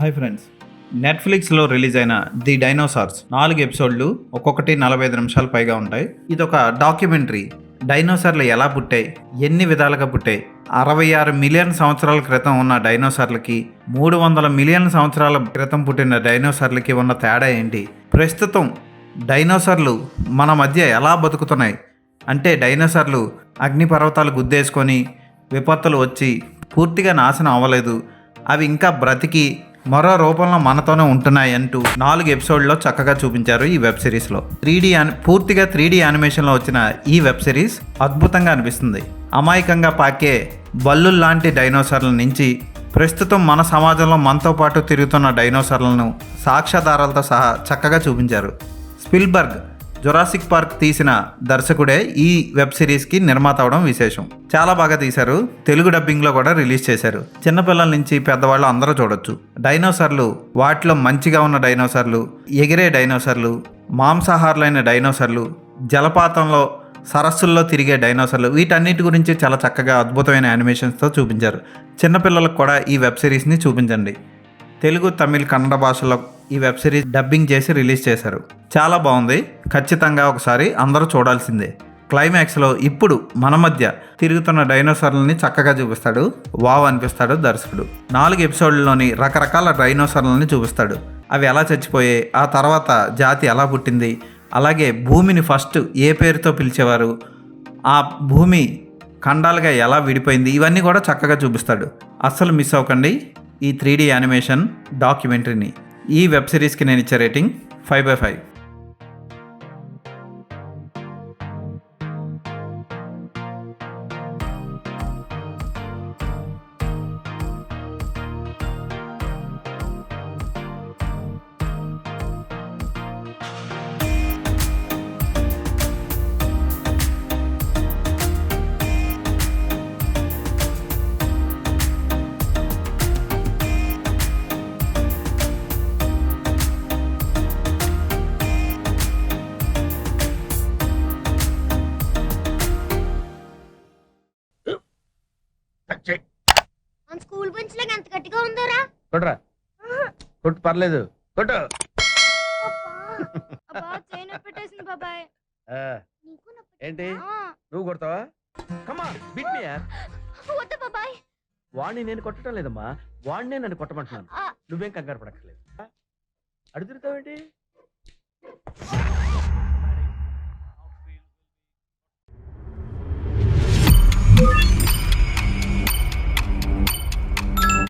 Hi friends, నెట్ఫ్లిక్స్లో release అయిన the dinosaurs 4 ఎపిసోడ్లు, ఒక్కొక్కటి 45 నిమిషాలు పైగా ఉంటాయి. ఇది ఒక డాక్యుమెంటరీ. డైనోసార్లు ఎలా పుట్టాయి, ఎన్ని విధాలుగా పుట్టాయి, 66 మిలియన్ సంవత్సరాల క్రితం ఉన్న డైనోసార్లకి 300 మిలియన్ సంవత్సరాల క్రితం పుట్టిన డైనోసార్లకి ఉన్న తేడా ఏంటి, ప్రస్తుతం డైనోసార్లు మన మధ్య ఎలా బతుకుతున్నాయి, అంటే డైనోసార్లు అగ్నిపర్వతాలు గుద్దేసుకొని విపత్తులు వచ్చి పూర్తిగా నాశనం అవ్వలేదు, అవి ఇంకా బ్రతికి మరో రూపంలో మనతోనే ఉంటున్నాయి అంటూ 4 ఎపిసోడ్లో చక్కగా చూపించారు ఈ వెబ్ సిరీస్లో. పూర్తిగా 3D యానిమేషన్లో వచ్చిన ఈ వెబ్ సిరీస్ అద్భుతంగా అనిపిస్తుంది. అమాయకంగా పాకే బల్లుల్లాంటి డైనోసార్ల నుంచి ప్రస్తుతం మన సమాజంలో మనతో పాటు తిరుగుతున్న డైనోసార్లను సాక్ష్యాధారాలతో సహా చక్కగా చూపించారు. స్పిల్బర్గ్ జురాసిక్ పార్క్ తీసిన దర్శకుడే ఈ వెబ్ సిరీస్కి నిర్మాత అవడం విశేషం. చాలా బాగా తీశారు. తెలుగు డబ్బింగ్లో కూడా రిలీజ్ చేశారు. చిన్నపిల్లల నుంచి పెద్దవాళ్ళు అందరూ చూడొచ్చు. డైనోసార్లు, వాటిలో మంచిగా ఉన్న డైనోసార్లు, ఎగిరే డైనోసార్లు, మాంసాహారులైన డైనోసార్లు, జలపాతంలో సరస్సుల్లో తిరిగే డైనోసార్లు, వీటన్నిటి గురించి చాలా చక్కగా అద్భుతమైన యానిమేషన్స్తో చూపించారు. చిన్నపిల్లలకు కూడా ఈ వెబ్ సిరీస్ని చూపించండి. తెలుగు, తమిళ్, కన్నడ భాషలో ఈ వెబ్ సిరీస్ డబ్బింగ్ చేసి రిలీజ్ చేశారు. చాలా బాగుంది. ఖచ్చితంగా ఒకసారి అందరూ చూడాల్సిందే. క్లైమాక్స్లో ఇప్పుడు మన మధ్య తిరుగుతున్న డైనోసార్లని చక్కగా చూపిస్తాడు. వావ్ అనిపిస్తాడు దర్శకుడు. 4 ఎపిసోడ్లలోని రకరకాల డైనోసార్లని చూపిస్తాడు. అవి ఎలా చచ్చిపోయాయి, ఆ తర్వాత జాతి ఎలా పుట్టింది, అలాగే భూమిని ఫస్ట్ ఏ పేరుతో పిలిచేవారు, ఆ భూమి ఖండాలుగా ఎలా విడిపోయింది, ఇవన్నీ కూడా చక్కగా చూపిస్తాడు. అస్సలు మిస్ అవ్వకండి ఈ 3D యానిమేషన్ డాక్యుమెంటరీని. ఈ వెబ్ సిరీస్కి నేను ఇచ్చే రేటింగ్ 5/5. మన స్కూల్ బెంచ్ లాగా ఎంత గట్టిగా ఉందోరా. కొట్రా, కొట్టు, పర్లేదు, కొట్టు. అబ్బా చైన్ పెట్టేసింది బాబాయ్. ఆ, నీకు ఏంటి నువ్వు కొడతావా? కమా బిట్ మీ యార్. వద్దు బాబాయ్. వాడిని నేను కొట్టడం లేదమ్మా, వాడినే నన్ను కొట్టమంటున్నాను. ఆ. నువ్వేం కంగారు పడక్కర్లేదు. అడుగుతావేంటి?